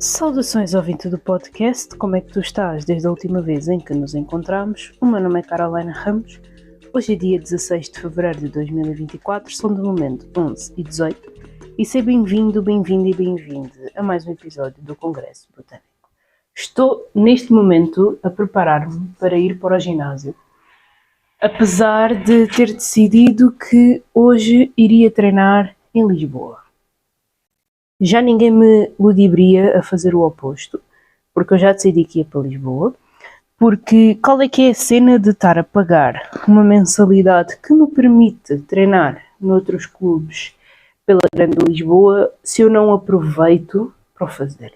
Saudações ouvinte do podcast, como é que tu estás desde a última vez em que nos encontramos? O meu nome é Carolina Ramos, hoje é dia 16 de fevereiro de 2024, são de momento 11 e 18 e seja bem-vindo, bem-vindo e bem-vinde a mais um episódio do Congresso Botânico. Estou neste momento a preparar-me para ir para o ginásio, apesar de ter decidido que hoje iria treinar em Lisboa. Já ninguém me ludibria a fazer o oposto, porque eu já decidi que ia para Lisboa, porque qual é que é a cena de estar a pagar uma mensalidade que me permite treinar noutros clubes pela Grande Lisboa se eu não aproveito para o fazer?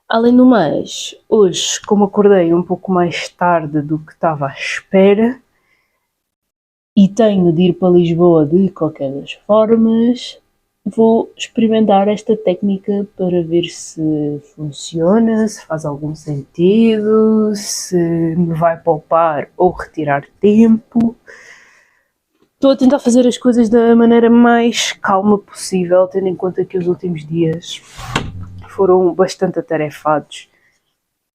Além do mais, hoje, como acordei um pouco mais tarde do que estava à espera e tenho de ir para Lisboa de qualquer das formas, vou experimentar esta técnica para ver se funciona, se faz algum sentido, se me vai poupar ou retirar tempo. Estou a tentar fazer as coisas da maneira mais calma possível, tendo em conta que os últimos dias foram bastante atarefados.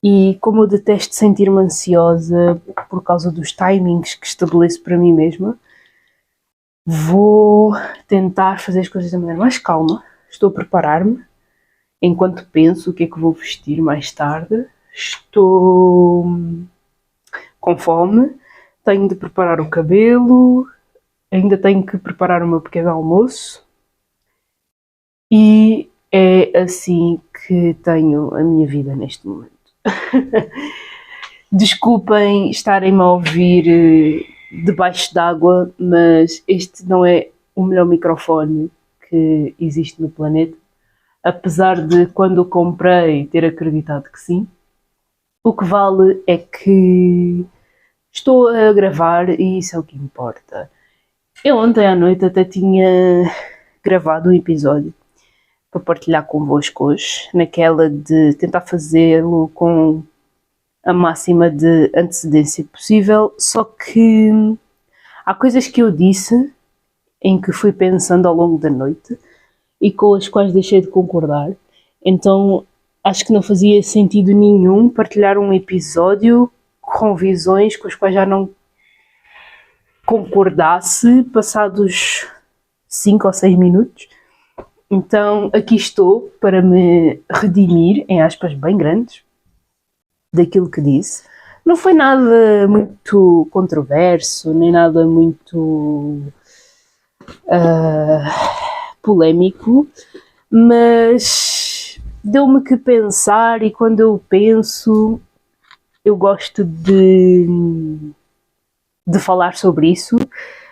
E como eu detesto sentir-me ansiosa por causa dos timings que estabeleço para mim mesma, vou tentar fazer as coisas da maneira mais calma. Estou a preparar-me enquanto penso o que é que vou vestir mais tarde. Estou com fome, tenho de preparar o cabelo, ainda tenho que preparar o meu pequeno almoço e é assim que tenho a minha vida neste momento. Desculpem estarem-me a ouvir debaixo d'água, mas este não é o melhor microfone que existe no planeta, apesar de quando o comprei ter acreditado que sim. O que vale é que estou a gravar e isso é o que importa. Eu ontem à noite até tinha gravado um episódio para partilhar convosco hoje, naquela de tentar fazê-lo com a máxima de antecedência possível, só que há coisas que eu disse em que fui pensando ao longo da noite e com as quais deixei de concordar, então acho que não fazia sentido nenhum partilhar um episódio com visões com as quais já não concordasse passados 5 ou 6 minutos. Então aqui estou para me redimir, em aspas bem grandes, daquilo que disse. Não foi nada muito controverso, nem nada muito polémico, mas deu-me que pensar e quando eu penso, eu gosto de falar sobre isso,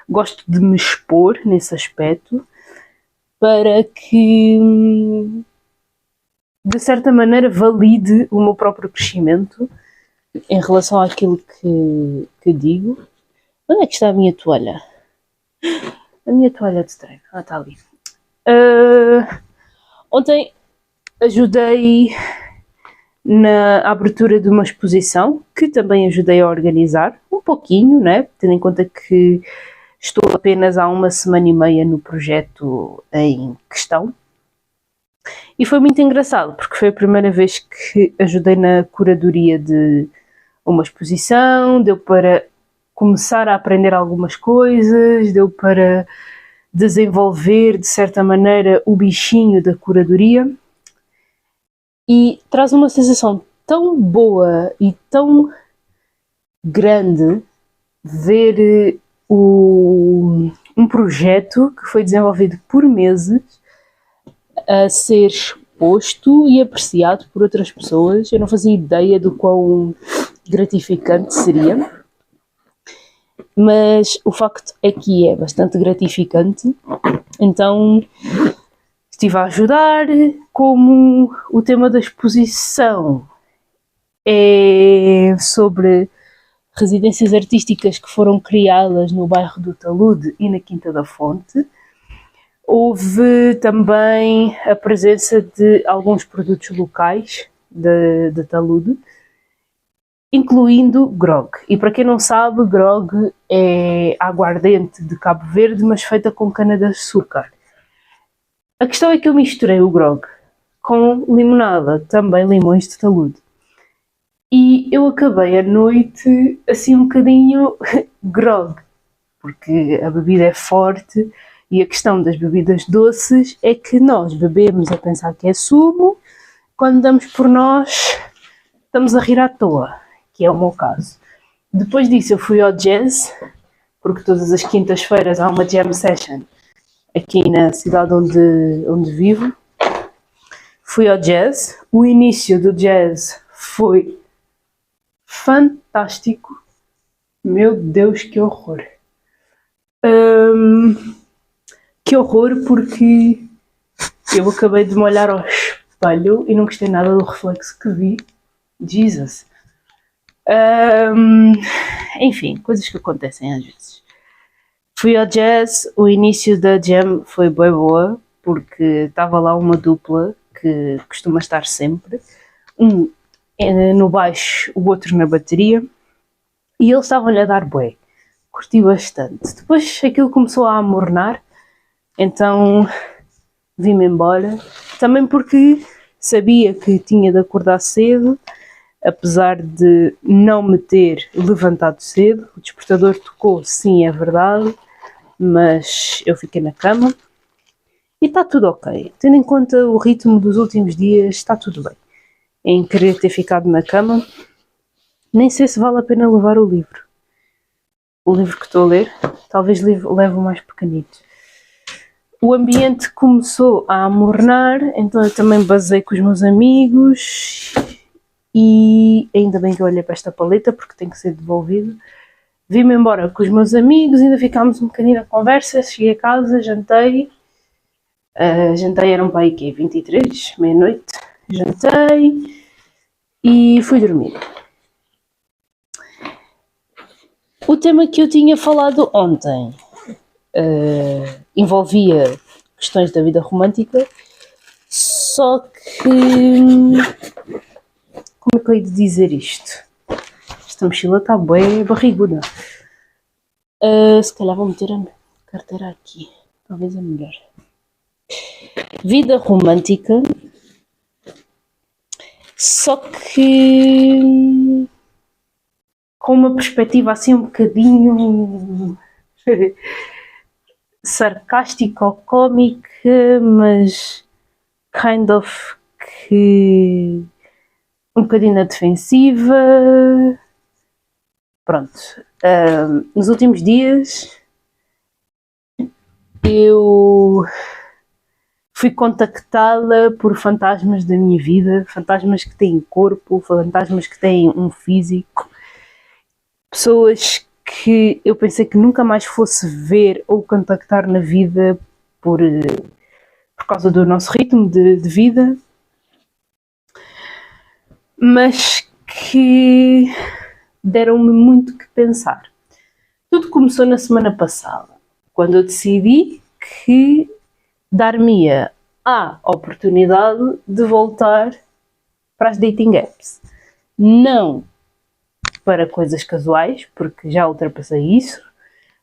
gosto de me expor nesse aspecto, para que, de certa maneira, valide o meu próprio crescimento em relação àquilo que digo. Onde é que está a minha toalha? A minha toalha de treino. Está ali. Ontem ajudei na abertura de uma exposição, que também ajudei a organizar, um pouquinho, né? Tendo em conta que estou apenas há 1 semana e meia no projeto em questão. E foi muito engraçado, porque foi a primeira vez que ajudei na curadoria de uma exposição, deu para começar a aprender algumas coisas, deu para desenvolver, de certa maneira, o bichinho da curadoria. E traz uma sensação tão boa e tão grande ver um projeto que foi desenvolvido por meses a ser exposto e apreciado por outras pessoas. Eu não fazia ideia do quão gratificante seria, mas o facto é que é bastante gratificante. Então estive a ajudar. Como o tema da exposição é sobre residências artísticas que foram criadas no bairro do Talude e na Quinta da Fonte, houve também a presença de alguns produtos locais de Talude, incluindo grog. E para quem não sabe, grog é aguardente de Cabo Verde, mas feita com cana-de-açúcar. A questão é que eu misturei o grog com limonada, também limões de talude. E eu acabei a noite assim um bocadinho grog, porque a bebida é forte e a questão das bebidas doces é que nós bebemos a pensar que é sumo, quando damos por nós estamos a rir à toa, que é o meu caso. Depois disso eu fui ao jazz, porque todas as quintas-feiras há uma jam session aqui na cidade onde vivo. Fui ao jazz, o início do jazz foi fantástico. Meu Deus, que horror. Que horror, porque eu acabei de me olhar ao espelho e não gostei nada do reflexo que vi. Jesus. Enfim, coisas que acontecem às vezes. Fui ao jazz, o início da jam foi bem boa, porque estava lá uma dupla que costuma estar sempre, um no baixo, o outro na bateria, e eles estavam-lhe a dar bué. Curti bastante. Depois aquilo começou a amornar, então vim-me embora, também porque sabia que tinha de acordar cedo, apesar de não me ter levantado cedo. O despertador tocou, sim, é verdade, mas eu fiquei na cama e está tudo ok. Tendo em conta o ritmo dos últimos dias, está tudo bem. Em querer ter ficado na cama, nem sei se vale a pena levar o livro. O livro que estou a ler, talvez leve o mais pequenito. O ambiente começou a amornar, então eu também basei com os meus amigos e ainda bem que eu olhei para esta paleta porque tem que ser devolvida. Vim-me embora com os meus amigos, ainda ficámos um bocadinho na conversa, cheguei a casa, jantei. Jantei eram para aí que 23, meia-noite. Jantei e fui dormir. O tema que eu tinha falado ontem envolvia questões da vida romântica, só que... Como é que eu hei de dizer isto? Esta mochila está bem barriguda. Se calhar vou meter a carteira aqui. Talvez é melhor. Vida romântica. Só que com uma perspectiva assim um bocadinho sarcástica ou cómica, mas kind of que um bocadinho na defensiva. Pronto. Nos últimos dias eu fui contactada por fantasmas da minha vida, fantasmas que têm corpo, fantasmas que têm um físico, pessoas que eu pensei que nunca mais fosse ver ou contactar na vida por causa do nosso ritmo de vida, mas que deram-me muito que pensar. Tudo começou na semana passada, quando eu decidi que dar-me-ia a oportunidade de voltar para as dating apps. Não para coisas casuais, porque já ultrapassei isso,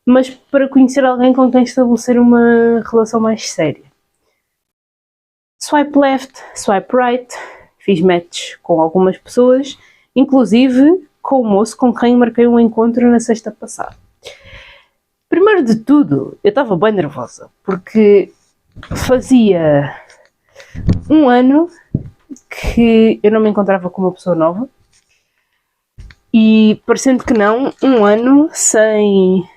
mas para conhecer alguém com quem estabelecer uma relação mais séria. Swipe left, swipe right, fiz match com algumas pessoas, inclusive com o moço com quem marquei um encontro na sexta passada. Primeiro de tudo, eu estava bem nervosa, porque fazia um ano que eu não me encontrava com uma pessoa nova e, parecendo que não, um ano sem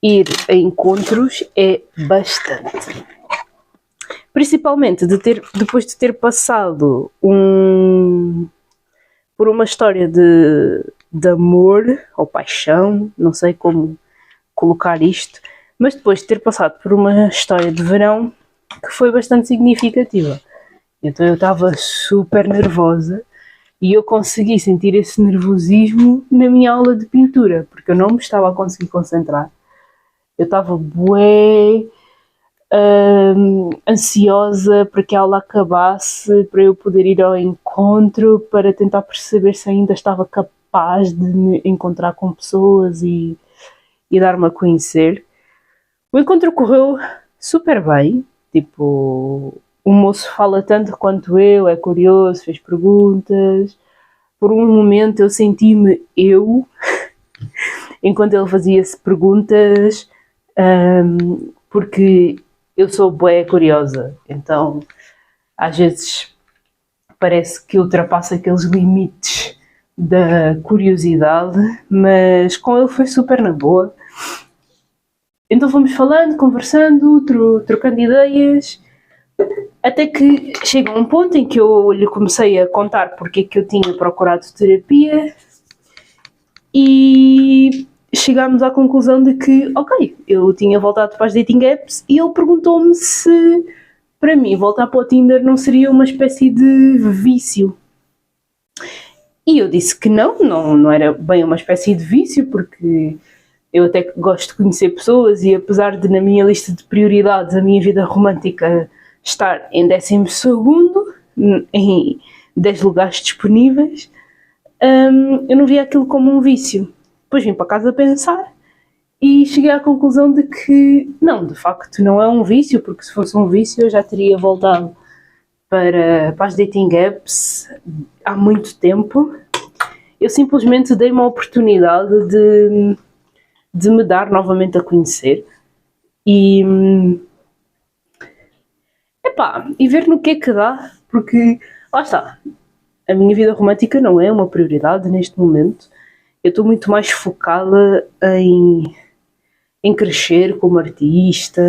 ir a encontros é bastante. Principalmente depois de ter passado por uma história de amor ou paixão, não sei como colocar isto, mas depois de ter passado por uma história de verão que foi bastante significativa. Então eu estava super nervosa e eu consegui sentir esse nervosismo na minha aula de pintura, porque eu não me estava a conseguir concentrar. Eu estava bué ansiosa para que a aula acabasse, para eu poder ir ao encontro, para tentar perceber se ainda estava capaz de me encontrar com pessoas e dar-me a conhecer. O encontro correu super bem, tipo, o moço fala tanto quanto eu, é curioso, fez perguntas. Por um momento eu senti-me eu, enquanto ele fazia-se perguntas, porque eu sou bué curiosa, então às vezes parece que ultrapassa aqueles limites da curiosidade, mas com ele foi super na boa. Então fomos falando, conversando, trocando ideias, até que chega um ponto em que eu lhe comecei a contar porque é que eu tinha procurado terapia e chegámos à conclusão de que, ok, eu tinha voltado para as dating apps e ele perguntou-me se, para mim, voltar para o Tinder não seria uma espécie de vício. E eu disse que não era bem uma espécie de vício, porque eu até gosto de conhecer pessoas e apesar de na minha lista de prioridades a minha vida romântica estar em 12º, em 10 lugares disponíveis, eu não via aquilo como um vício. Depois vim para casa pensar e cheguei à conclusão de que não, de facto não é um vício, porque se fosse um vício eu já teria voltado para as dating apps há muito tempo. Eu simplesmente dei uma oportunidade de me dar novamente a conhecer e ver no que é que dá, porque lá está, a minha vida romântica não é uma prioridade neste momento. Eu estou muito mais focada em crescer como artista,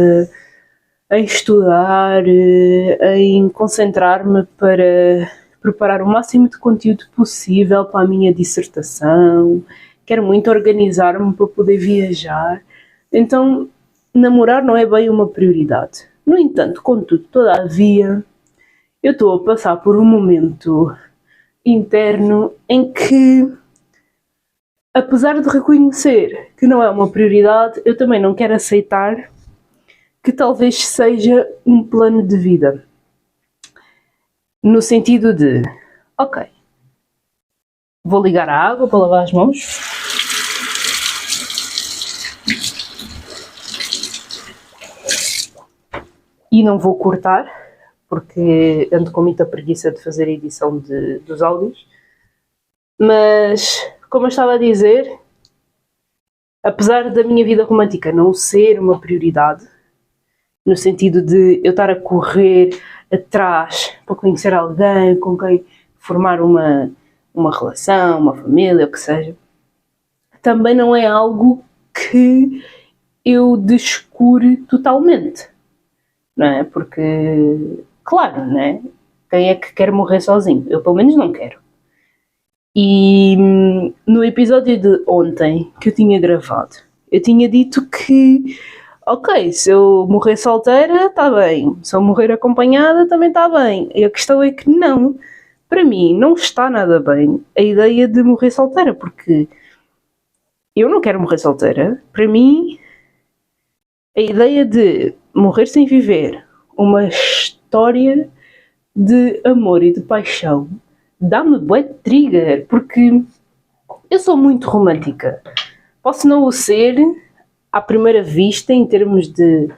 em estudar, em concentrar-me para preparar o máximo de conteúdo possível para a minha dissertação. Quero muito organizar-me para poder viajar. Então, namorar não é bem uma prioridade. No entanto, contudo, todavia, eu estou a passar por um momento interno em que, apesar de reconhecer que não é uma prioridade, eu também não quero aceitar que talvez seja um plano de vida. No sentido de, ok, vou ligar a água para lavar as mãos. E não vou cortar, porque ando com muita preguiça de fazer a edição dos áudios. Mas, como eu estava a dizer, apesar da minha vida romântica não ser uma prioridade, no sentido de eu estar a correr atrás para conhecer alguém com quem formar uma relação, uma família, o que seja, também não é algo que eu descure totalmente. Não é? Porque, claro, não é? Quem é que quer morrer sozinho? Eu, pelo menos, não quero. E no episódio de ontem que eu tinha gravado, eu tinha dito que, ok, se eu morrer solteira, está bem. Se eu morrer acompanhada, também está bem. E a questão é que não. Para mim, não está nada bem a ideia de morrer solteira, porque eu não quero morrer solteira. Para mim, a ideia de morrer sem viver uma história de amor e de paixão dá-me bué de trigger, porque eu sou muito romântica. Posso não o ser à primeira vista em termos de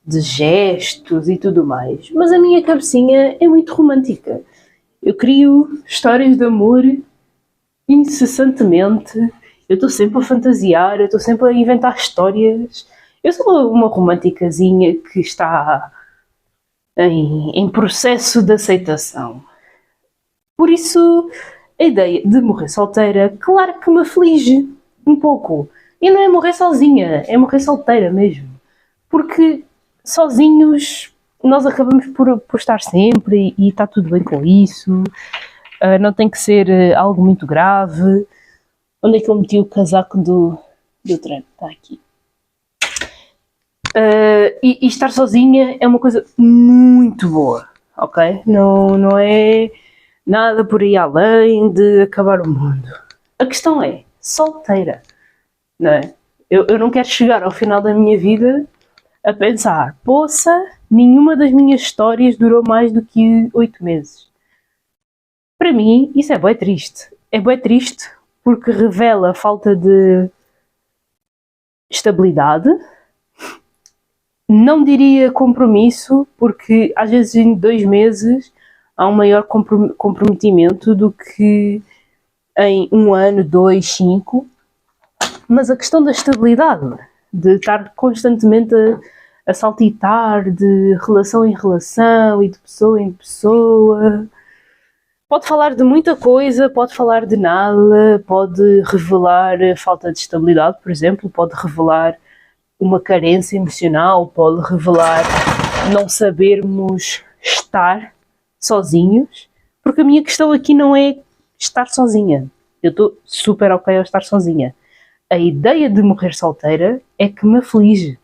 gestos e tudo mais, mas a minha cabecinha é muito romântica. Eu crio histórias de amor incessantemente, eu estou sempre a fantasiar, eu estou sempre a inventar histórias. Eu sou uma românticazinha que está em processo de aceitação. Por isso, a ideia de morrer solteira, claro que me aflige um pouco. E não é morrer sozinha, é morrer solteira mesmo. Porque sozinhos nós acabamos por estar sempre e está tudo bem com isso. Não tem que ser algo muito grave. Onde é que eu meti o casaco do treino? Está aqui. E estar sozinha é uma coisa muito boa, ok? Não é nada por aí além de acabar o mundo. A questão é solteira, não é? Eu não quero chegar ao final da minha vida a pensar, poça, nenhuma das minhas histórias durou mais do que 8 meses. Para mim, isso é bué triste. É bué triste porque revela a falta de estabilidade Não diria compromisso, porque às vezes em 2 meses há um maior comprometimento do que em 1 ano, 2, 5. Mas a questão da estabilidade, de estar constantemente a saltitar de relação em relação e de pessoa em pessoa, pode falar de muita coisa, pode falar de nada, pode revelar falta de estabilidade, por exemplo, pode revelar uma carência emocional, pode revelar não sabermos estar sozinhos, porque a minha questão aqui não é estar sozinha. Eu estou super ok ao estar sozinha. A ideia de morrer solteira é que me aflige.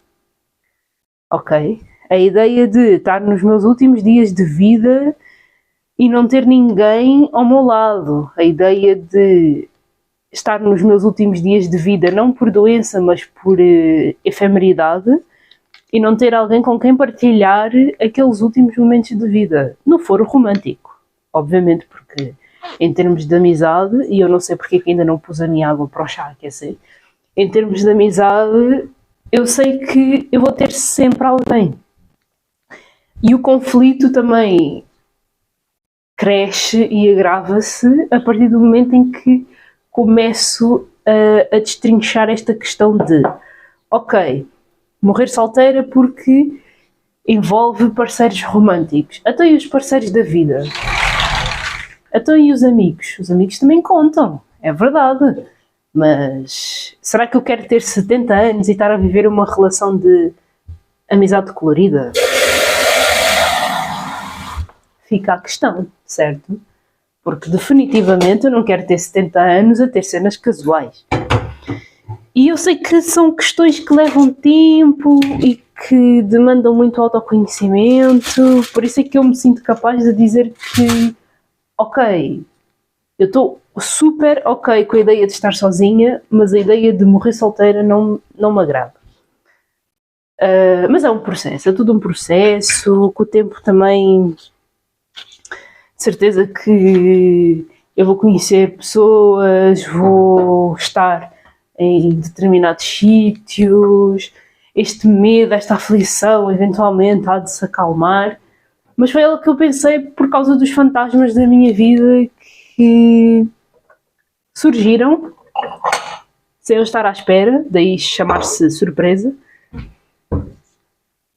Ok? A ideia de estar nos meus últimos dias de vida e não ter ninguém ao meu lado. A ideia de estar nos meus últimos dias de vida, não por doença, mas por efemeridade, e não ter alguém com quem partilhar aqueles últimos momentos de vida. No foro romântico, obviamente, porque em termos de amizade, e eu não sei porque que ainda não pus a minha água para o chá aquecer, em termos de amizade, eu sei que eu vou ter sempre alguém. E o conflito também cresce e agrava-se a partir do momento em que começo a destrinchar esta questão de ok, morrer solteira porque envolve parceiros românticos. Até e os parceiros da vida? Até e os amigos? Os amigos também contam, é verdade. Mas será que eu quero ter 70 anos e estar a viver uma relação de amizade colorida? Fica a questão, certo? Porque definitivamente eu não quero ter 70 anos a ter cenas casuais. E eu sei que são questões que levam tempo e que demandam muito autoconhecimento, por isso é que eu me sinto capaz de dizer que, ok, eu estou super ok com a ideia de estar sozinha, mas a ideia de morrer solteira não me agrada. Mas é um processo, é tudo um processo, com o tempo também, de certeza que eu vou conhecer pessoas, vou estar em determinados sítios, este medo, esta aflição eventualmente há de se acalmar, mas foi ela que eu pensei por causa dos fantasmas da minha vida que surgiram sem eu estar à espera, daí chamar-se surpresa.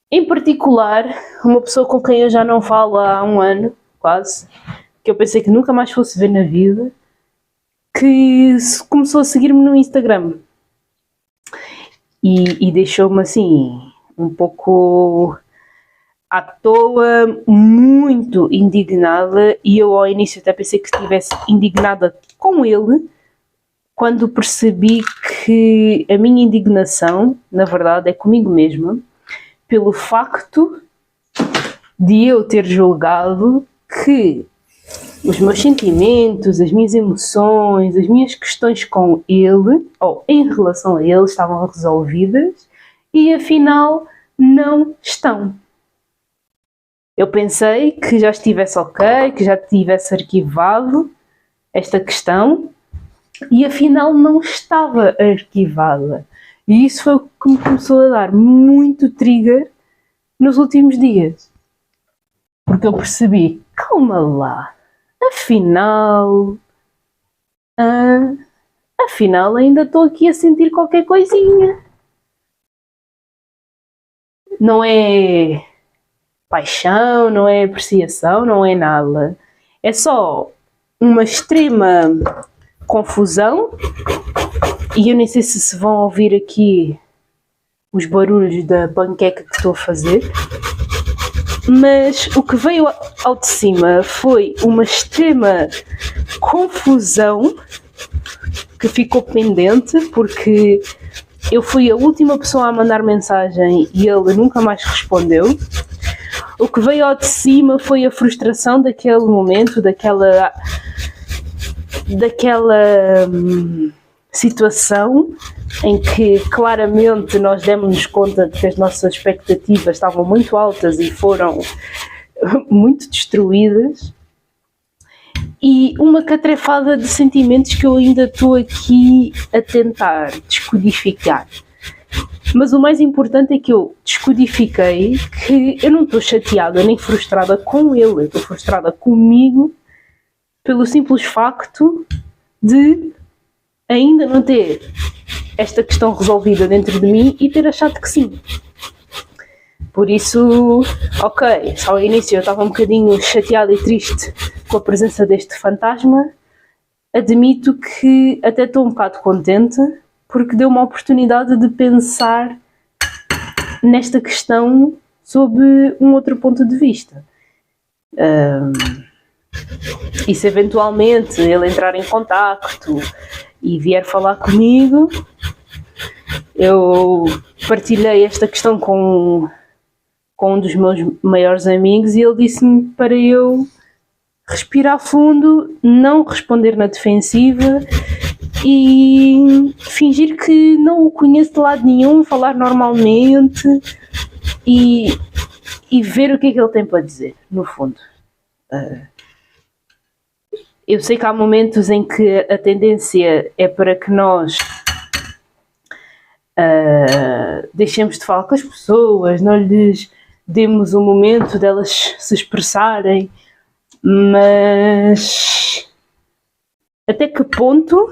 Em particular, uma pessoa com quem eu já não falo há 1 ano, quase, que eu pensei que nunca mais fosse ver na vida, que começou a seguir-me no Instagram e deixou-me assim um pouco à toa, muito indignada, e eu ao início até pensei que estivesse indignada com ele, quando percebi que a minha indignação, na verdade, é comigo mesma, pelo facto de eu ter julgado que os meus sentimentos, as minhas emoções, as minhas questões com ele, ou em relação a ele, estavam resolvidas e afinal não estão. Eu pensei que já estivesse ok, que já tivesse arquivado esta questão e afinal não estava arquivada. E isso foi o que me começou a dar muito trigger nos últimos dias. Porque eu percebi, calma lá, afinal ainda estou aqui a sentir qualquer coisinha. Não é paixão, não é apreciação, não é nada. É só uma extrema confusão, e eu nem sei se vão ouvir aqui os barulhos da panqueca que estou a fazer, mas o que veio ao de cima foi uma extrema confusão que ficou pendente, porque eu fui a última pessoa a mandar mensagem e ele nunca mais respondeu. O que veio ao de cima foi a frustração daquele momento, daquela situação em que claramente nós demos-nos conta de que as nossas expectativas estavam muito altas e foram muito destruídas, e uma catrefada de sentimentos que eu ainda estou aqui a tentar descodificar. Mas o mais importante é que eu descodifiquei que eu não estou chateada nem frustrada com ele, eu estou frustrada comigo pelo simples facto de ainda não ter esta questão resolvida dentro de mim e ter achado que sim. Por isso, ok, só ao início eu estava um bocadinho chateada e triste com a presença deste fantasma. Admito que até estou um bocado contente porque deu uma oportunidade de pensar nesta questão sob um outro ponto de vista. E se eventualmente ele entrar em contacto e vier falar comigo, eu partilhei esta questão com um dos meus maiores amigos e ele disse-me para eu respirar fundo, não responder na defensiva e fingir que não o conheço de lado nenhum, falar normalmente e ver o que é que ele tem para dizer, no fundo. Eu sei que há momentos em que a tendência é para que nós deixemos de falar com as pessoas, não lhes demos o momento delas se expressarem, mas até que ponto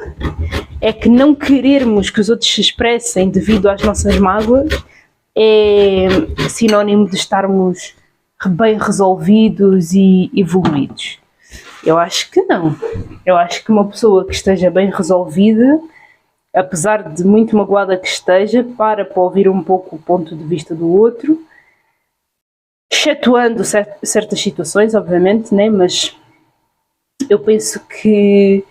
é que não querermos que os outros se expressem devido às nossas mágoas é sinónimo de estarmos bem resolvidos e evoluídos? Eu acho que não. Eu acho que uma pessoa que esteja bem resolvida, apesar de muito magoada que esteja, para ouvir um pouco o ponto de vista do outro, excetuando certas situações, obviamente, né? Mas eu penso que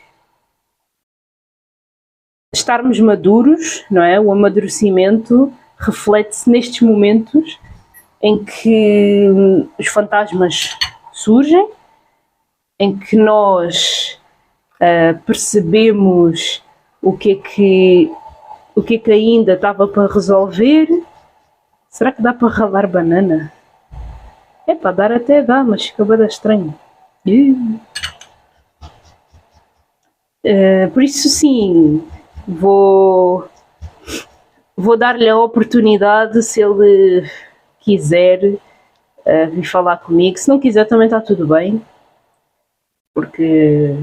estarmos maduros, não é? O amadurecimento reflete-se nestes momentos em que os fantasmas surgem, em que nós percebemos o que é que ainda estava para resolver. Será que dá para ralar banana? É para dar, até dá, mas fica bem estranho. Por isso sim, vou dar-lhe a oportunidade, se ele quiser vir falar comigo. Se não quiser também está tudo bem, porque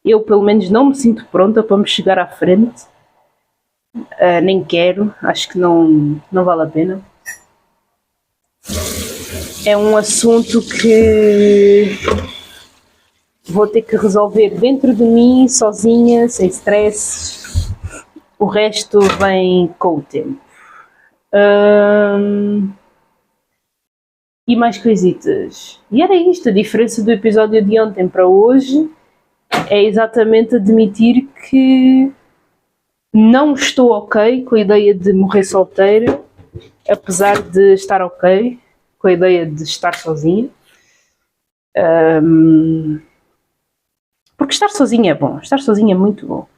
eu pelo menos não me sinto pronta para me chegar à frente. Nem quero, acho que não vale a pena. É um assunto que vou ter que resolver dentro de mim, sozinha, sem stress. O resto vem com o tempo. E mais coisitas. E era isto, a diferença do episódio de ontem para hoje é exatamente admitir que não estou ok com a ideia de morrer solteira, apesar de estar ok com a ideia de estar sozinha. Porque estar sozinha é bom, estar sozinha é muito bom.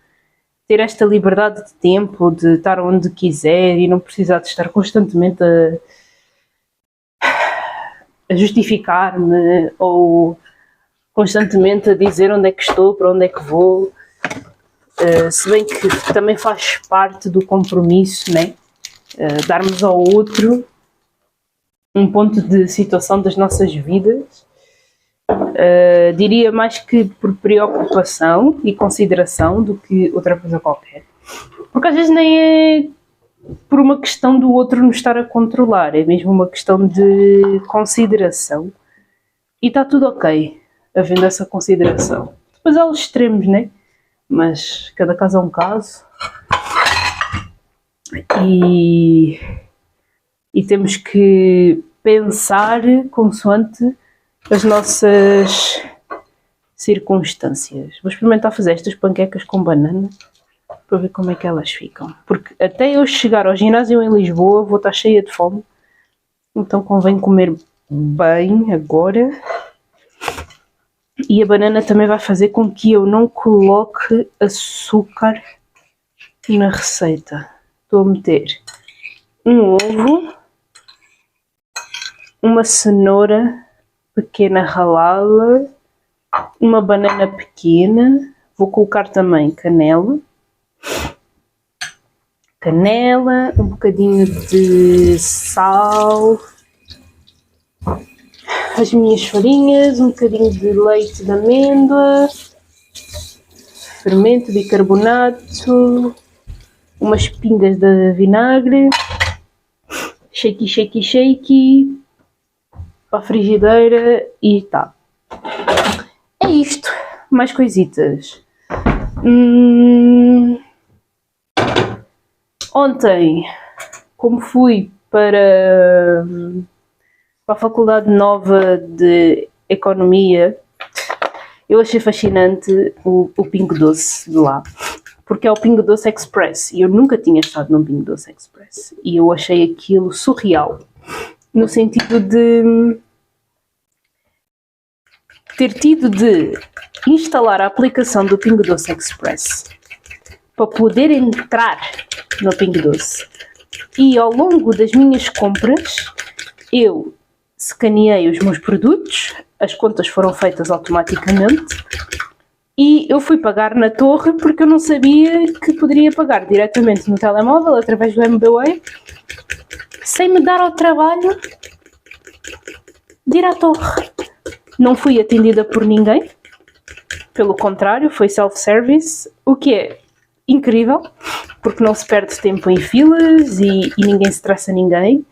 Ter esta liberdade de tempo, de estar onde quiser e não precisar de estar constantemente a justificar-me ou constantemente a dizer onde é que estou, para onde é que vou. Se bem que também faz parte do compromisso, né? Darmos ao outro um ponto de situação das nossas vidas. Diria mais que por preocupação e consideração do que outra coisa qualquer. Porque às vezes nem é por uma questão do outro nos estar a controlar, é mesmo uma questão de consideração. E está tudo ok, havendo essa consideração. Depois há os extremos, né? Mas cada caso é um caso. E temos que pensar consoante as nossas circunstâncias. Vou experimentar fazer estas panquecas com banana para ver como é que elas ficam. Porque até eu chegar ao ginásio em Lisboa vou estar cheia de fome. Então convém comer bem agora. E a banana também vai fazer com que eu não coloque açúcar na receita. Estou a meter um ovo, uma cenoura pequena ralada, uma banana pequena, vou colocar também canela, canela, um bocadinho de sal, as minhas farinhas, um bocadinho de leite de amêndoa, fermento, bicarbonato, umas pingas de vinagre, shake, shake, shake, para a frigideira e tá. É isto, mais coisitas. Ontem, como fui para a Faculdade Nova de Economia, eu achei fascinante o Pingo Doce de lá, porque é o Pingo Doce Express, e eu nunca tinha estado num Pingo Doce Express, e eu achei aquilo surreal, no sentido de ter tido de instalar a aplicação do Pingo Doce Express para poder entrar no Pingo Doce. E ao longo das minhas compras, eu escaneei os meus produtos, as contas foram feitas automaticamente e eu fui pagar na torre porque eu não sabia que poderia pagar diretamente no telemóvel, através do MBWay, sem me dar ao trabalho de ir à torre. Não fui atendida por ninguém, pelo contrário, foi self-service, o que é incrível, porque não se perde tempo em filas e ninguém se traça ninguém.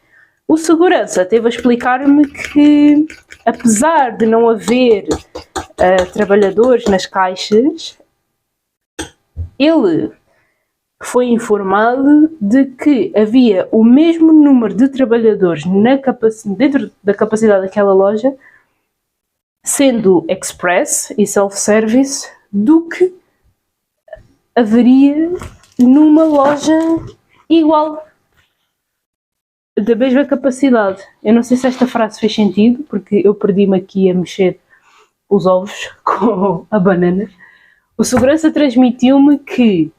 O segurança teve a explicar-me que, apesar de não haver trabalhadores nas caixas, ele foi informado de que havia o mesmo número de trabalhadores dentro da capacidade daquela loja, sendo express e self-service, do que haveria numa loja igual, da mesma capacidade. Eu não sei se esta frase fez sentido, porque eu perdi-me aqui a mexer os ovos com a banana. O segurança transmitiu-me que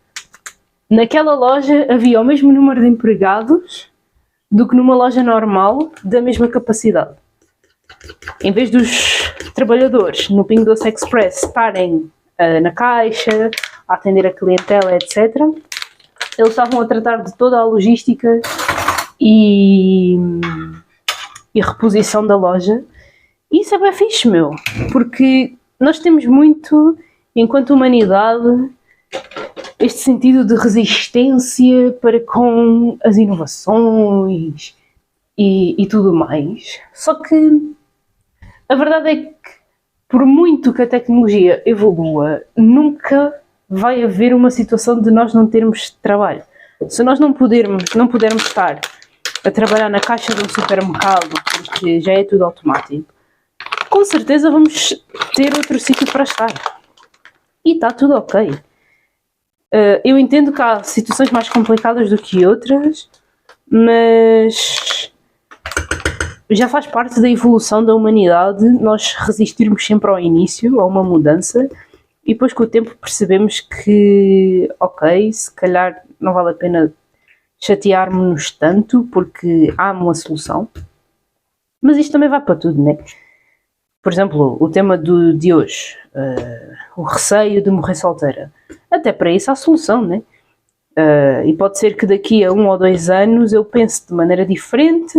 naquela loja havia o mesmo número de empregados do que numa loja normal da mesma capacidade. Em vez dos trabalhadores no Pingo Doce Express estarem na caixa, a atender a clientela, etc., eles estavam a tratar de toda a logística e reposição da loja. E isso é bem fixe, meu, porque nós temos muito, enquanto humanidade, este sentido de resistência para com as inovações e tudo mais. Só que a verdade é que, por muito que a tecnologia evolua, nunca vai haver uma situação de nós não termos trabalho. Se nós não pudermos estar a trabalhar na caixa de um supermercado, porque já é tudo automático, com certeza vamos ter outro sítio para estar. E está tudo ok. Eu entendo que há situações mais complicadas do que outras, mas já faz parte da evolução da humanidade nós resistirmos sempre ao início, a uma mudança, e depois com o tempo percebemos que, ok, se calhar não vale a pena chatearmos-nos tanto, porque há uma solução. Mas isto também vai para tudo, né? Por exemplo, o tema de hoje, o receio de morrer solteira. Até para isso há solução, né? E pode ser que daqui a 1 ou 2 anos eu pense de maneira diferente,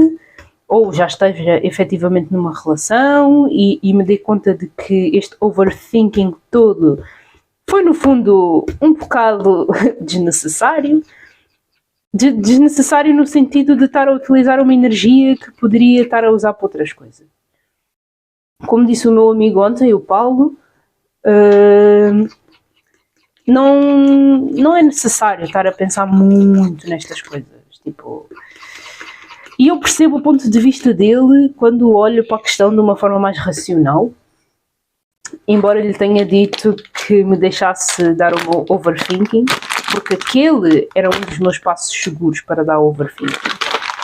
ou já esteja efetivamente numa relação e me dê conta de que este overthinking todo foi, no fundo, um bocado desnecessário. Desnecessário no sentido de estar a utilizar uma energia que poderia estar a usar para outras coisas. Como disse o meu amigo ontem, o Paulo, não é necessário estar a pensar muito nestas coisas. Tipo, e eu percebo o ponto de vista dele quando olho para a questão de uma forma mais racional, embora ele tenha dito que me deixasse dar o meu overthinking, porque aquele era um dos meus passos seguros para dar overthinking.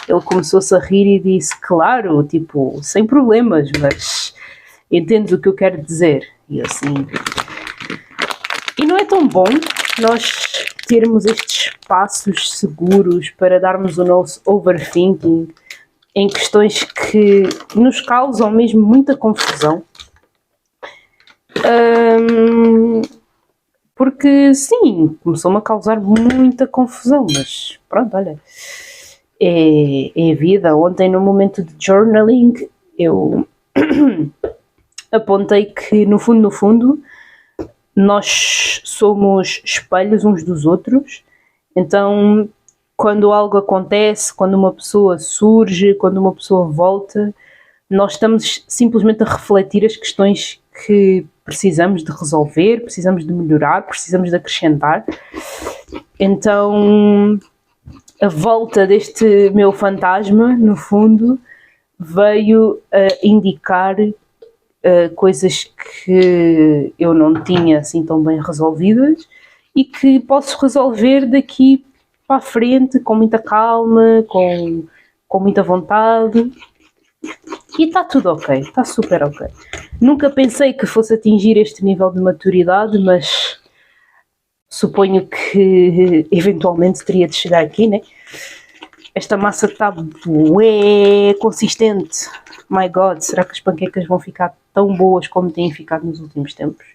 Ele começou-se a rir e disse, claro, tipo, sem problemas, mas entendes o que eu quero dizer? E assim... E não é tão bom nós termos estes passos seguros para darmos o nosso overthinking em questões que nos causam mesmo muita confusão. Porque porque sim, começou-me a causar muita confusão, mas pronto, olha, é a vida. Ontem, no momento de journaling, eu apontei que, no fundo, nós somos espelhos uns dos outros. Então, quando algo acontece, quando uma pessoa surge, quando uma pessoa volta, nós estamos simplesmente a refletir as questões que precisamos de resolver, precisamos de melhorar, precisamos de acrescentar. Então, a volta deste meu fantasma, no fundo, veio a indicar coisas que eu não tinha assim tão bem resolvidas e que posso resolver daqui para a frente com muita calma, com muita vontade. E está tudo ok, está super ok. Nunca pensei que fosse atingir este nível de maturidade, mas suponho que eventualmente teria de chegar aqui, né? Esta massa está bué consistente. My God, será que as panquecas vão ficar tão boas como têm ficado nos últimos tempos?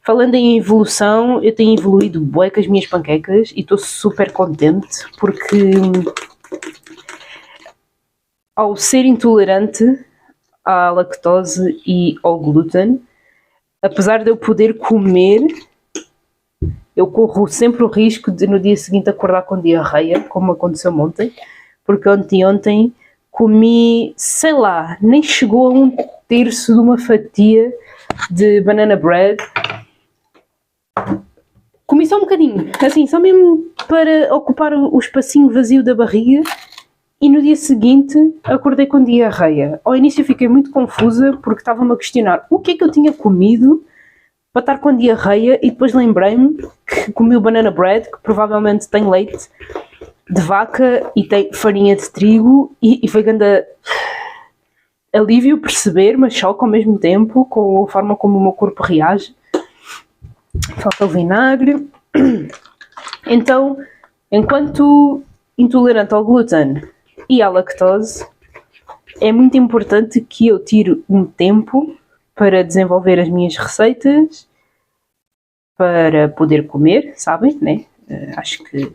Falando em evolução, eu tenho evoluído bué com as minhas panquecas e estou super contente porque ao ser intolerante à lactose e ao glúten, apesar de eu poder comer, eu corro sempre o risco de no dia seguinte acordar com diarreia, como aconteceu ontem, porque ontem comi, sei lá, nem chegou a 1/3 de uma fatia de banana bread. Comi só um bocadinho, assim, só mesmo para ocupar o espacinho vazio da barriga. E no dia seguinte acordei com diarreia. Ao início fiquei muito confusa porque estava-me a questionar o que é que eu tinha comido para estar com diarreia e depois lembrei-me que comi o banana bread, que provavelmente tem leite de vaca e tem farinha de trigo e foi grande alívio perceber, mas choque ao mesmo tempo com a forma como o meu corpo reage. Falta o vinagre. Então, enquanto intolerante ao glúten e à lactose, é muito importante que eu tire um tempo para desenvolver as minhas receitas, para poder comer, sabem, né? Acho que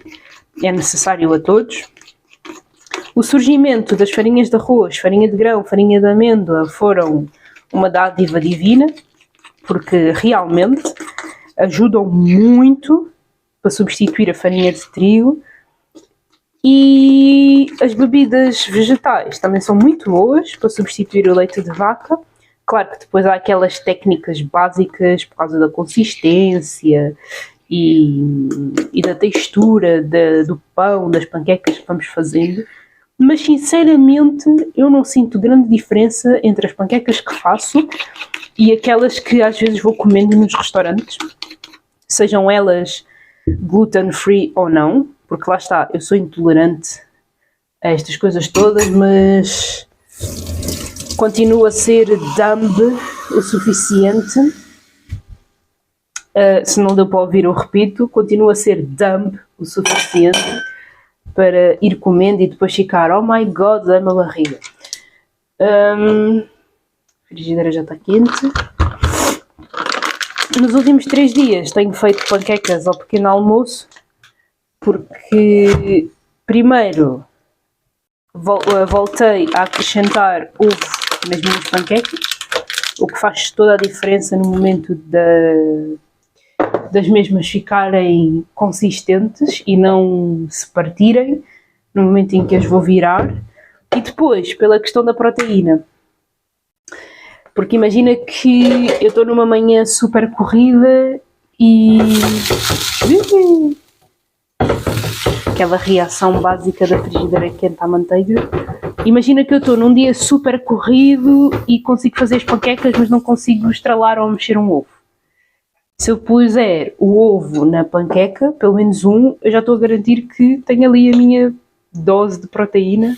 é necessário a todos. O surgimento das farinhas de arroz, farinha de grão, farinha de amêndoa foram uma dádiva divina, porque realmente ajudam muito para substituir a farinha de trigo. E as bebidas vegetais também são muito boas para substituir o leite de vaca. Claro que depois há aquelas técnicas básicas por causa da consistência e da textura do pão, das panquecas que vamos fazendo. Mas sinceramente eu não sinto grande diferença entre as panquecas que faço e aquelas que às vezes vou comendo nos restaurantes, sejam elas gluten free ou não, porque lá está, eu sou intolerante a estas coisas todas, mas continuo a ser dumb o suficiente. Se não deu para ouvir, eu repito, continuo a ser dumb o suficiente para ir comendo e depois ficar, oh my god, dá-me a barriga. A frigideira já está quente. Nos últimos 3 dias tenho feito panquecas ao pequeno almoço, porque primeiro voltei a acrescentar ovo nas minhas panquecas, o que faz toda a diferença no momento das mesmas ficarem consistentes e não se partirem no momento em que as vou virar. E depois, pela questão da proteína, porque imagina que eu estou numa manhã super corrida e aquela reação básica da frigideira quente à manteiga. Imagina que eu estou num dia super corrido e consigo fazer as panquecas, mas não consigo estralar ou mexer um ovo. Se eu puser o ovo na panqueca, pelo menos um, eu já estou a garantir que tenho ali a minha dose de proteína.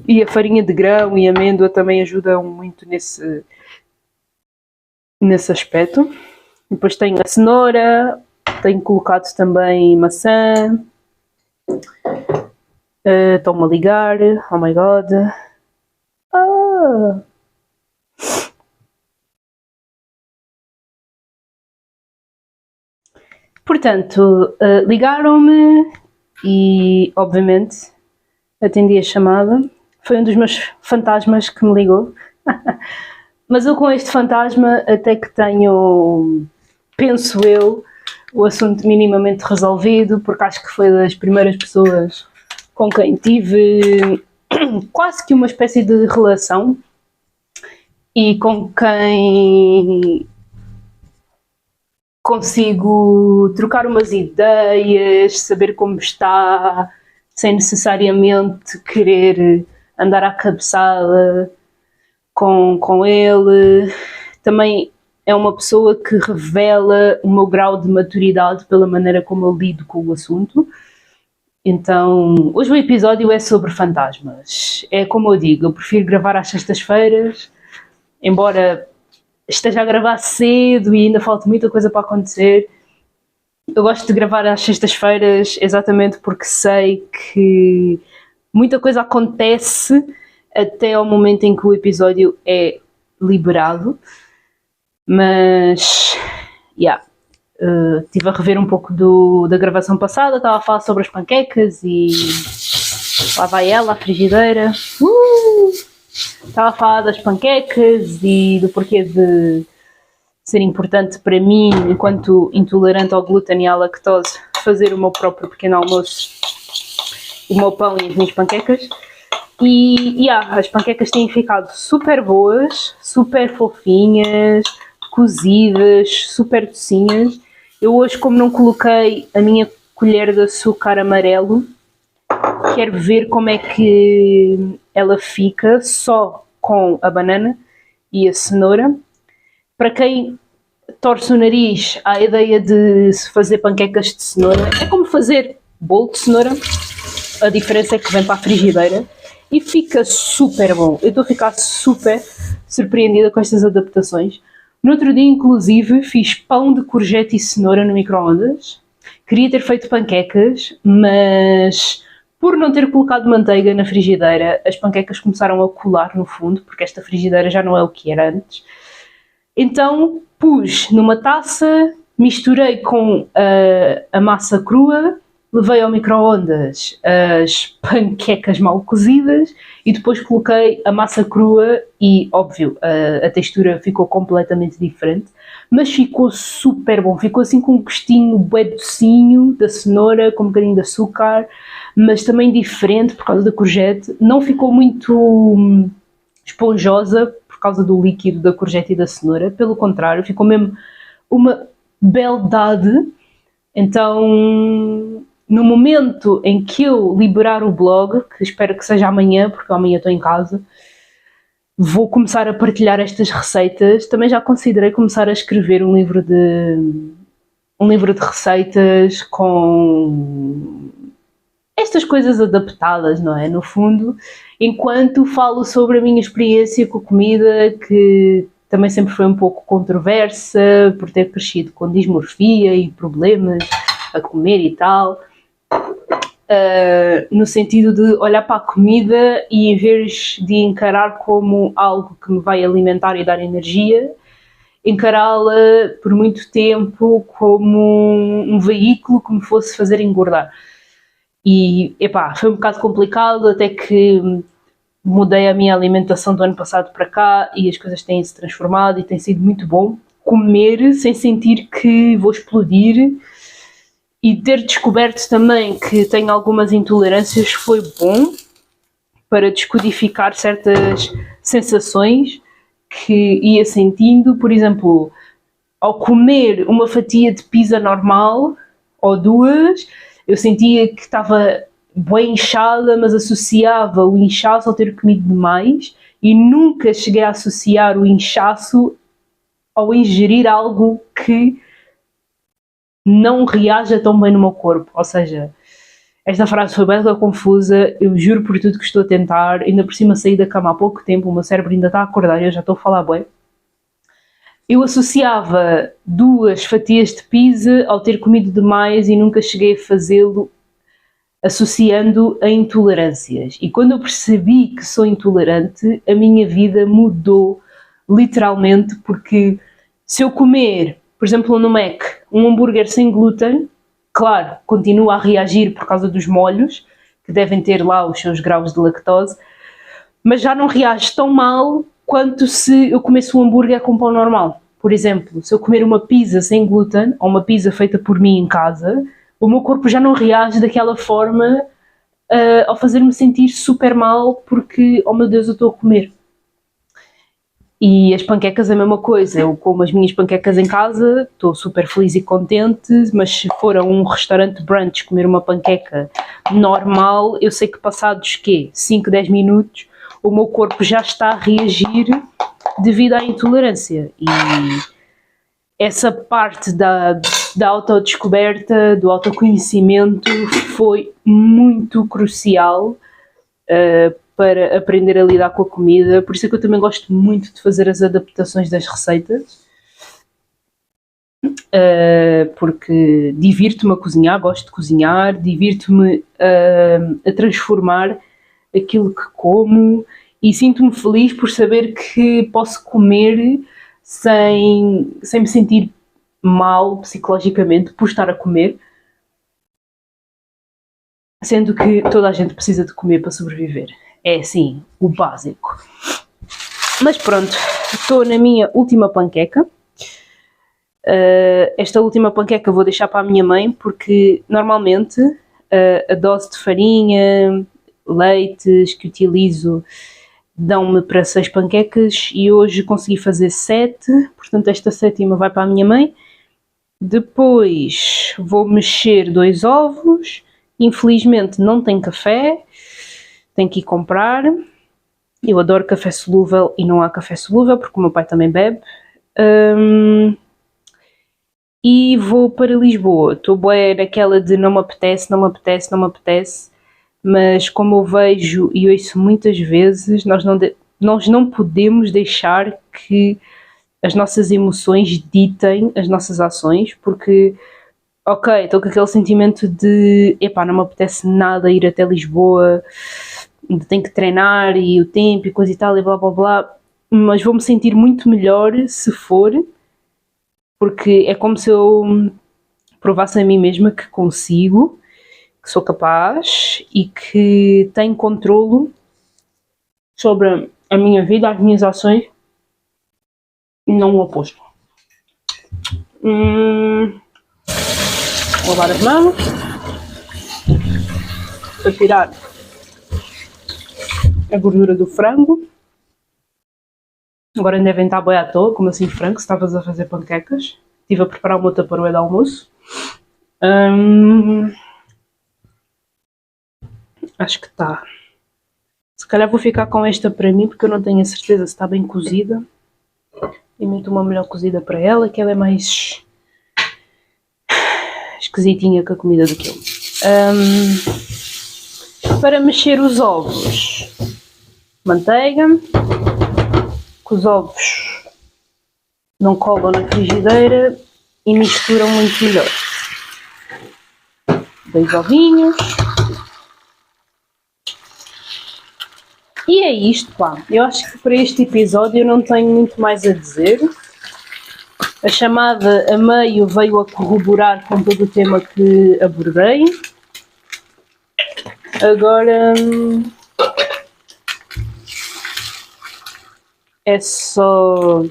E a farinha de grão e amêndoa também ajudam muito nesse aspecto. Depois tenho a cenoura, tenho colocado também maçã. Estão-me a ligar, oh my god. Portanto, ligaram-me e, obviamente, atendi a chamada. Foi um dos meus fantasmas que me ligou. Mas eu com este fantasma até que tenho, penso eu, o assunto minimamente resolvido, porque acho que foi das primeiras pessoas com quem tive quase que uma espécie de relação e com quem consigo trocar umas ideias, saber como está, sem necessariamente querer andar à cabeçada com ele. Também é uma pessoa que revela o meu grau de maturidade pela maneira como eu lido com o assunto. Então, hoje o episódio é sobre fantasmas. É como eu digo, eu prefiro gravar às sextas-feiras, embora esteja a gravar cedo e ainda falta muita coisa para acontecer. Eu gosto de gravar às sextas-feiras exatamente porque sei que muita coisa acontece até ao momento em que o episódio é liberado. Mas, estive a rever um pouco da gravação passada, estava a falar sobre as panquecas e lá vai ela, a frigideira. Estava a falar das panquecas e do porquê de ser importante para mim, enquanto intolerante ao glúten e à lactose, fazer o meu próprio pequeno almoço, o meu pão e as minhas panquecas. E as panquecas têm ficado super boas, super fofinhas, cozidas, super docinhas. Eu hoje, como não coloquei a minha colher de açúcar amarelo, quero ver como é que ela fica só com a banana e a cenoura. Para quem torce o nariz à ideia de se fazer panquecas de cenoura, é como fazer bolo de cenoura. A diferença é que vem para a frigideira e fica super bom. Eu estou a ficar super surpreendida com estas adaptações. No outro dia, inclusive, fiz pão de courgette e cenoura no micro-ondas. Queria ter feito panquecas, mas por não ter colocado manteiga na frigideira, as panquecas começaram a colar no fundo, porque esta frigideira já não é o que era antes. Então pus numa taça, misturei com a massa crua, levei ao micro-ondas as panquecas mal cozidas e depois coloquei a massa crua e, óbvio, a textura ficou completamente diferente, mas ficou super bom. Ficou assim com um gostinho bué docinho da cenoura, com um bocadinho de açúcar, mas também diferente por causa da courgette. Não ficou muito esponjosa por causa do líquido da courgette e da cenoura, pelo contrário, ficou mesmo uma beldade. Então, no momento em que eu liberar o blog, que espero que seja amanhã, porque amanhã estou em casa, vou começar a partilhar estas receitas. Também já considerei começar a escrever um livro de receitas com estas coisas adaptadas, não é? No fundo, enquanto falo sobre a minha experiência com a comida, que também sempre foi um pouco controversa, por ter crescido com dismorfia e problemas a comer e tal. No sentido de olhar para a comida e, em vez de encarar como algo que me vai alimentar e dar energia, encará-la por muito tempo como um veículo que me fosse fazer engordar. E, foi um bocado complicado, até que mudei a minha alimentação do ano passado para cá e as coisas têm-se transformado e tem sido muito bom comer sem sentir que vou explodir. E ter descoberto também que tenho algumas intolerâncias foi bom para descodificar certas sensações que ia sentindo. Por exemplo, ao comer uma fatia de pizza normal ou duas, eu sentia que estava bem inchada, mas associava o inchaço ao ter comido demais e nunca cheguei a associar o inchaço ao ingerir algo que não reaja tão bem no meu corpo. Ou seja, esta frase foi bem confusa, eu juro por tudo que estou a tentar, ainda por cima saí da cama há pouco tempo, o meu cérebro ainda está a acordar e eu já estou a falar bem. Eu associava 2 fatias de pizza ao ter comido demais e nunca cheguei a fazê-lo associando a intolerâncias. E quando eu percebi que sou intolerante, a minha vida mudou literalmente, porque se eu comer, por exemplo, no Mac, Um hambúrguer sem glúten, claro, continua a reagir por causa dos molhos, que devem ter lá os seus graus de lactose, mas já não reage tão mal quanto se eu comesse um hambúrguer com pão normal. Por exemplo, se eu comer uma pizza sem glúten, ou uma pizza feita por mim em casa, o meu corpo já não reage daquela forma ao fazer-me sentir super mal porque, oh meu Deus, eu estou a comer. E as panquecas é a mesma coisa. Eu como as minhas panquecas em casa, estou super feliz e contente, mas se for a um restaurante brunch comer uma panqueca normal, eu sei que passados 5, 10 minutos, o meu corpo já está a reagir devido à intolerância. E essa parte da autodescoberta, do autoconhecimento, foi muito crucial para aprender a lidar com a comida. Por isso é que eu também gosto muito de fazer as adaptações das receitas, porque divirto-me a cozinhar, gosto de cozinhar, divirto-me a transformar aquilo que como e sinto-me feliz por saber que posso comer sem me sentir mal psicologicamente por estar a comer, sendo que toda a gente precisa de comer para sobreviver. É assim, o básico. Mas pronto, estou na minha última panqueca. Esta última panqueca vou deixar para a minha mãe, porque normalmente a dose de farinha, leites que utilizo dão-me para 6 panquecas e hoje consegui fazer 7, portanto esta 7ª vai para a minha mãe. Depois vou mexer 2 ovos. Infelizmente não tem café, tenho que ir comprar. Eu adoro café solúvel e não há café solúvel porque o meu pai também bebe. E vou para Lisboa. Estou bué naquela de não me apetece, mas como eu vejo e ouço muitas vezes, nós não podemos deixar que as nossas emoções ditem as nossas ações, porque ok, estou com aquele sentimento de epá, não me apetece nada ir até Lisboa, tenho que treinar e o tempo e coisa e tal e blá blá blá, mas vou-me sentir muito melhor se for, porque é como se eu provasse a mim mesma que consigo, que sou capaz e que tenho controlo sobre a minha vida, as minhas ações e não o oposto. Vou lavar as mãos para tirar a gordura do frango. Agora devem estar bem à toa, como assim frango, se estavas a fazer panquecas. Estive a preparar uma taparoeira de almoço. Acho que está. Se calhar vou ficar com esta para mim, porque eu não tenho a certeza se está bem cozida. E meto uma melhor cozida para ela, que ela é mais esquisitinha com a comida do que eu. Para mexer os ovos, manteiga, que os ovos não colam na frigideira e misturam muito melhor. 2 ovinhos. E é isto, pá. Eu acho que para este episódio eu não tenho muito mais a dizer. A chamada a meio veio a corroborar com todo o tema que abordei. Agora é só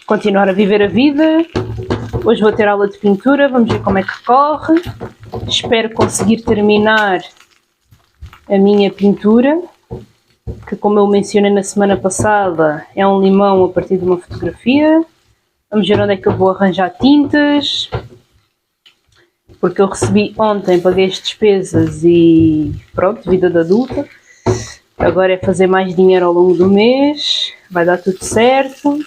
continuar a viver a vida. Hoje vou ter aula de pintura, vamos ver como é que corre. Espero conseguir terminar a minha pintura, que como eu mencionei na semana passada, é um limão a partir de uma fotografia. Vamos ver onde é que eu vou arranjar tintas, porque eu recebi ontem, paguei as despesas e pronto, vida de adulta. Agora é fazer mais dinheiro ao longo do mês, vai dar tudo certo.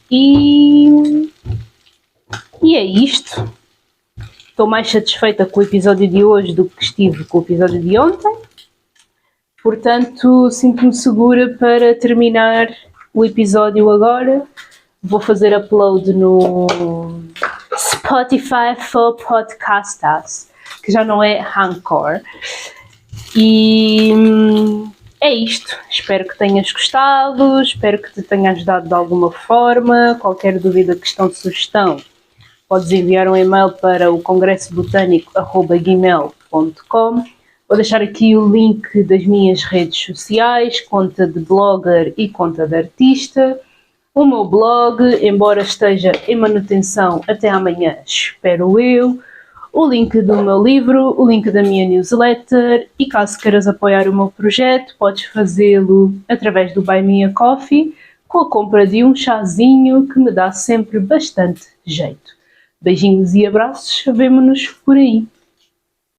E é isto. Estou mais satisfeita com o episódio de hoje do que estive com o episódio de ontem. Portanto, sinto-me segura para terminar o episódio agora. Vou fazer upload no Spotify for Podcasters, que já não é Anchor. E é isto. Espero que tenhas gostado, espero que te tenha ajudado de alguma forma. Qualquer dúvida, questão, sugestão, podes enviar um e-mail para o congressobotânico@gmail.com. Vou deixar aqui o link das minhas redes sociais, conta de blogger e conta de artista. O meu blog, embora esteja em manutenção até amanhã, espero eu. O link do meu livro, o link da minha newsletter, e caso queiras apoiar o meu projeto, podes fazê-lo através do Buy Me a Coffee, com a compra de um chazinho que me dá sempre bastante jeito. Beijinhos e abraços, vemo-nos por aí.